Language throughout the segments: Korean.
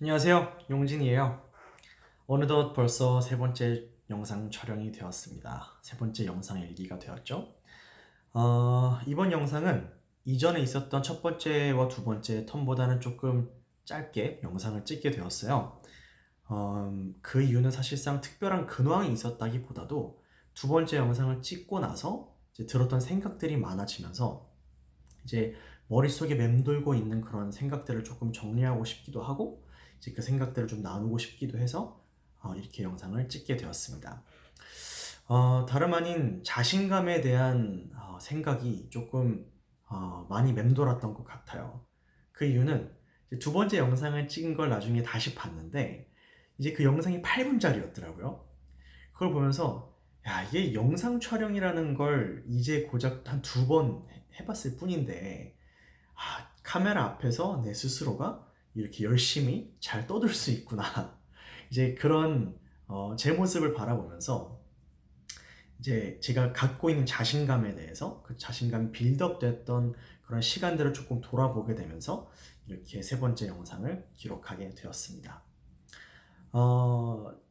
안녕하세요. 용진이에요. 어느덧 벌써 세 번째 영상 촬영이 되었습니다. 세 번째 영상 일기가 되었죠. 이번 영상은 이전에 있었던 첫 번째와 두 번째 턴보다는 조금 짧게 영상을 찍게 되었어요. 그 이유는 사실상 특별한 근황이 있었다기보다도 두 번째 영상을 찍고 나서 이제 들었던 생각들이 많아지면서 이제 머릿속에 맴돌고 있는 그런 생각들을 조금 정리하고 싶기도 하고 이제 그 생각들을 좀 나누고 싶기도 해서 이렇게 영상을 찍게 되었습니다. 다름 아닌 자신감에 대한 생각이 조금 많이 맴돌았던 것 같아요. 그 이유는 이제 두 번째 영상을 찍은 걸 나중에 다시 봤는데 이제 그 영상이 8분짜리였더라고요. 그걸 보면서 야, 이게 영상 촬영이라는 걸 이제 고작 한 두 번 해봤을 뿐인데 카메라 앞에서 내 스스로가 이렇게 열심히 잘 떠들 수 있구나. 이제 그런 제 모습을 바라보면서 이제 제가 갖고 있는 자신감에 대해서 그 자신감이 빌드업 됐던 그런 시간들을 조금 돌아보게 되면서 이렇게 세 번째 영상을 기록하게 되었습니다.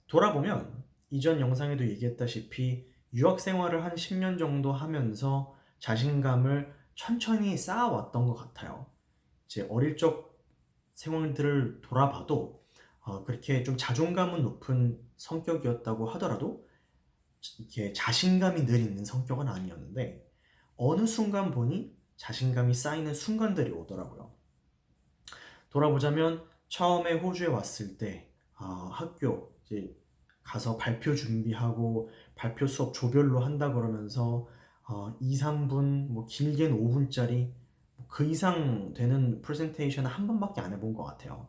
돌아보면 이전 영상에도 얘기했다시피 유학 생활을 한 10년 정도 하면서 자신감을 천천히 쌓아왔던 것 같아요. 제 어릴 적 생활들을 돌아봐도 그렇게 좀 자존감은 높은 성격이었다고 하더라도 이렇게 자신감이 늘 있는 성격은 아니었는데 어느 순간 보니 자신감이 쌓이는 순간들이 오더라고요. 돌아보자면 처음에 호주에 왔을 때 학교 이제 가서 발표 준비하고 발표 수업 조별로 한다 그러면서 2, 3분 뭐 길게는 5분짜리 그 이상 되는 프레젠테이션을 한 번밖에 안 해본 것 같아요.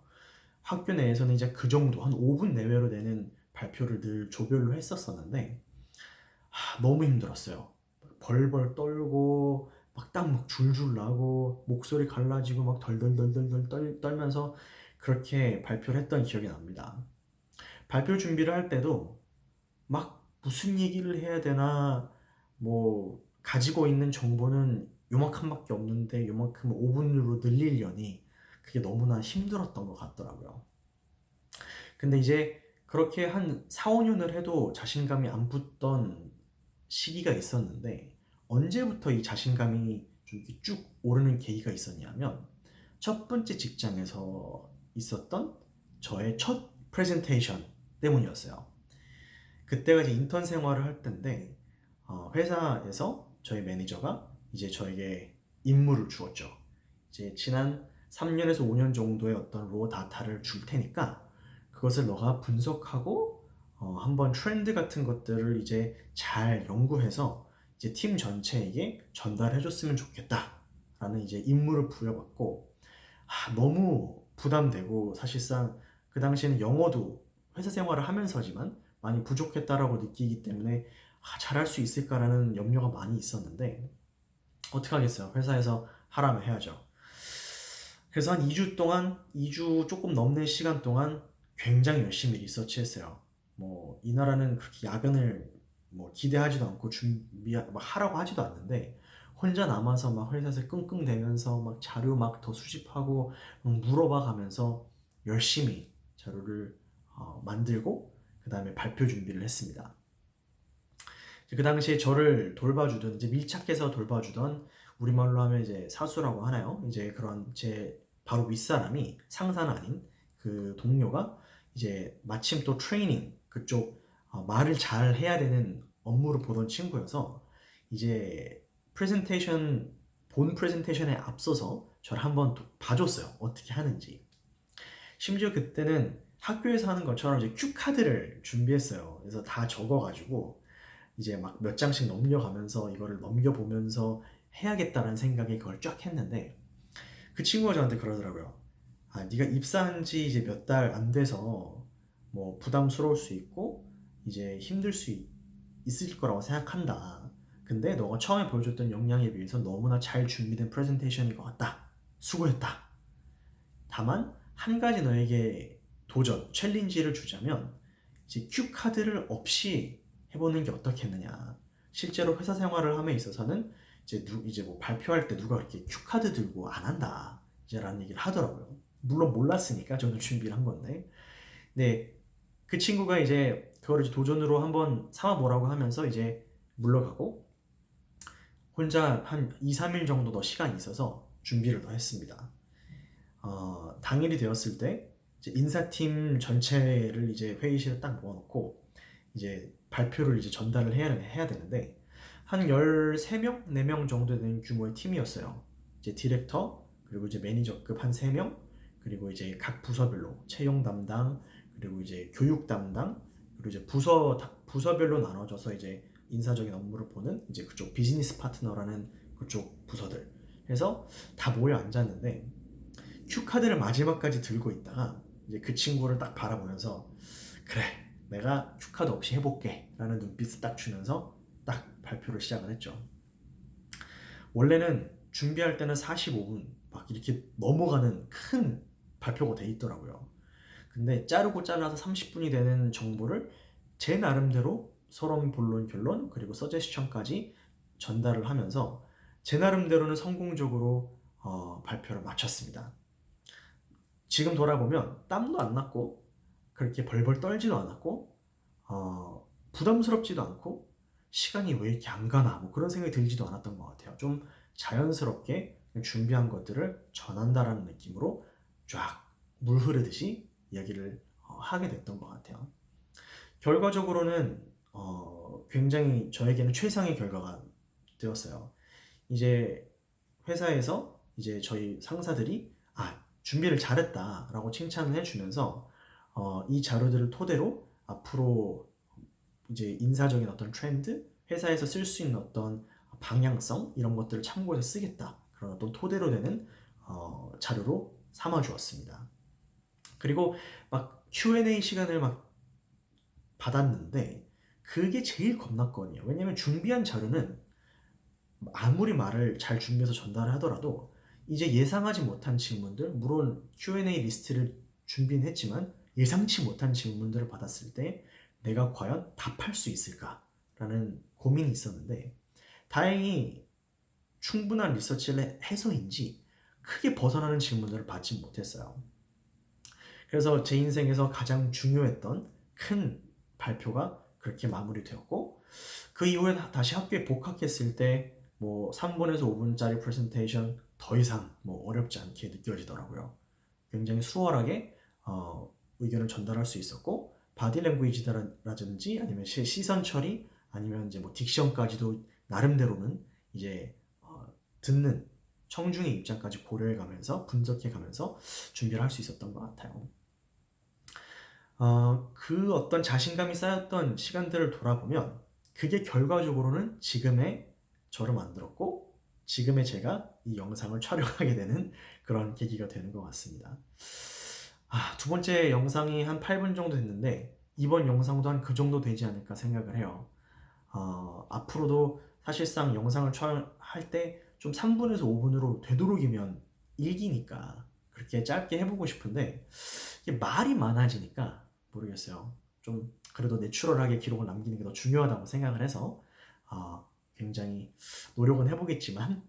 학교 내에서는 이제 그 정도 한 5분 내외로 되는 발표를 늘 조별로 했었었는데 너무 힘들었어요. 벌벌 떨고 막 땀 막 줄줄 나고 목소리 갈라지고 막 덜덜덜덜덜 떨면서 그렇게 발표를 했던 기억이 납니다. 발표 준비를 할 때도 막 무슨 얘기를 해야 되나 뭐 가지고 있는 정보는 요만큼밖에 없는데 요만큼 5분으로 늘리려니 그게 너무나 힘들었던 것 같더라고요. 근데 이제 그렇게 한 4, 5년을 해도 자신감이 안 붙던 시기가 있었는데 언제부터 이 자신감이 좀 이렇게 쭉 오르는 계기가 있었냐면 첫 번째 직장에서 있었던 저의 첫 프레젠테이션 때문이었어요. 그때가 이제 인턴 생활을 할 때인데 회사에서 저희 매니저가 이제 저에게 임무를 주었죠. 이제 지난 3년에서 5년 정도의 어떤 로 다타를 줄 테니까 그것을 너가 분석하고 한번 트렌드 같은 것들을 이제 잘 연구해서 이제 팀 전체에게 전달해 줬으면 좋겠다라는 이제 임무를 부여받고 너무 부담되고 사실상 그 당시에는 영어도 회사 생활을 하면서지만 많이 부족했다라고 느끼기 때문에 잘할 수 있을까라는 염려가 많이 있었는데 어떻게 하겠어요. 회사에서 하라면 해야죠. 그래서 한 2주 동안 2주 조금 넘는 시간 동안 굉장히 열심히 리서치했어요. 뭐 이 나라는 그렇게 야근을 뭐 기대하지도 않고 준비 막 하라고 하지도 않는데 혼자 남아서 막 회사에서 끙끙대면서 막 자료 막 더 수집하고 막 물어봐 가면서 열심히 자료를 만들고 그 다음에 발표 준비를 했습니다. 그 당시에 저를 돌봐주던 이제 밀착해서 돌봐주던 우리말로 하면 이제 사수라고 하나요? 이제 그런 제 바로 윗사람이 상사는 아닌 그 동료가 이제 마침 또 트레이닝 그쪽 말을 잘 해야 되는 업무를 보던 친구여서 이제 프레젠테이션 본 프레젠테이션에 앞서서 저를 한번 봐줬어요. 어떻게 하는지. 심지어 그때는 학교에서 하는 것처럼 이제 큐 카드를 준비했어요. 그래서 다 적어가지고 이제 막 몇 장씩 넘겨가면서 이거를 넘겨보면서 해야겠다는 생각에 그걸 쫙 했는데 그 친구가 저한테 그러더라고요. 네가 입사한 지 이제 몇 달 안 돼서 뭐 부담스러울 수 있고 이제 힘들 수 있을 거라고 생각한다. 근데 너가 처음에 보여줬던 역량에 비해서 너무나 잘 준비된 프레젠테이션인 것 같다. 수고했다. 다만 한 가지 너에게 도전, 챌린지를 주자면 이제 큐 카드를 없이 해보는 게 어떻겠느냐. 실제로 회사 생활을 함에 있어서는 이제 뭐 발표할 때 누가 이렇게 큐 카드 들고 안 한다. 이제라는 얘기를 하더라고요. 물론 몰랐으니까 저는 준비를 한 건데. 네, 그 친구가 이제 그거를 이제 도전으로 한번 삼아보라고 하면서 이제 물러가고 혼자 한 2, 3일 정도 더 시간이 있어서 준비를 더 했습니다. 당일이 되었을 때 이제 인사팀 전체를 이제 회의실에 딱 모아놓고 이제 발표를 이제 전달을 해야 되는데 한 13명, 4명 정도 되는 규모의 팀이었어요. 이제 디렉터, 그리고 이제 매니저급 한 3명, 그리고 이제 각 부서별로 채용 담당, 그리고 이제 교육 담당, 그리고 이제 부서별로 나눠져서 이제 인사적인 업무를 보는 이제 그쪽 비즈니스 파트너라는 그쪽 부서들 해서 다 모여 앉았는데 큐 카드를 마지막까지 들고 있다가 이제 그 친구를 딱 바라보면서 그래 내가 큐 카드 없이 해볼게 라는 눈빛을 딱 주면서 딱 발표를 시작을 했죠. 원래는 준비할 때는 45분 막 이렇게 넘어가는 큰 발표가 돼 있더라고요. 근데 자르고 잘라서 30분이 되는 정보를 제 나름대로 서론, 본론, 결론 그리고 서제스션까지 전달을 하면서 제 나름대로는 성공적으로 발표를 마쳤습니다. 지금 돌아보면 땀도 안 났고 그렇게 벌벌 떨지도 않았고 부담스럽지도 않고 시간이 왜 이렇게 안 가나 뭐 그런 생각이 들지도 않았던 것 같아요. 좀 자연스럽게 준비한 것들을 전한다라는 느낌으로 쫙 물 흐르듯이 이야기를 하게 됐던 것 같아요. 결과적으로는 굉장히 저에게는 최상의 결과가 되었어요. 이제 회사에서 이제 저희 상사들이 준비를 잘했다라고 칭찬을 해주면서 이 자료들을 토대로 앞으로 이제 인사적인 어떤 트렌드, 회사에서 쓸 수 있는 어떤 방향성 이런 것들을 참고해서 쓰겠다. 그런 어떤 토대로 되는 자료로 삼아 주었습니다. 그리고 막 Q&A 시간을 막 받았는데 그게 제일 겁났거든요. 왜냐면 준비한 자료는 아무리 말을 잘 준비해서 전달을 하더라도 이제 예상하지 못한 질문들, 물론 Q&A 리스트를 준비는 했지만 예상치 못한 질문들을 받았을 때 내가 과연 답할 수 있을까라는 고민이 있었는데 다행히 충분한 리서치를 해서인지 크게 벗어나는 질문들을 받지 못했어요. 그래서 제 인생에서 가장 중요했던 큰 발표가 그렇게 마무리되었고 그 이후에 다시 학교에 복학했을 때 뭐 3분에서 5분짜리 프레젠테이션 더 이상 뭐 어렵지 않게 느껴지더라고요. 굉장히 수월하게 의견을 전달할 수 있었고 바디 랭귀지라든지 아니면 시선 처리 아니면 이제 뭐 딕션까지도 나름대로는 이제 듣는 청중의 입장까지 고려해 가면서 분석해 가면서 준비를 할 수 있었던 것 같아요. 그 어떤 자신감이 쌓였던 시간들을 돌아보면 그게 결과적으로는 지금의 저를 만들었고 지금의 제가 이 영상을 촬영하게 되는 그런 계기가 되는 것 같습니다. 두 번째 영상이 한 8분 정도 됐는데 이번 영상도 한 그 정도 되지 않을까 생각을 해요. 앞으로도 사실상 영상을 촬영할 때 좀 3분에서 5분으로 되도록이면 일기니까 그렇게 짧게 해보고 싶은데 이게 말이 많아지니까 모르겠어요. 좀 그래도 내추럴하게 기록을 남기는 게 더 중요하다고 생각을 해서 굉장히 노력은 해보겠지만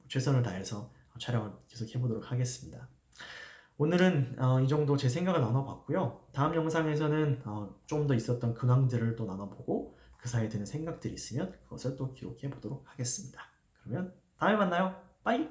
최선을 다해서 촬영을 계속 해보도록 하겠습니다. 오늘은 이 정도 제 생각을 나눠봤고요. 다음 영상에서는 좀 더 있었던 근황들을 또 나눠보고 그 사이에 드는 생각들이 있으면 그것을 또 기록해 보도록 하겠습니다. 그러면 다음에 만나요. 빠이!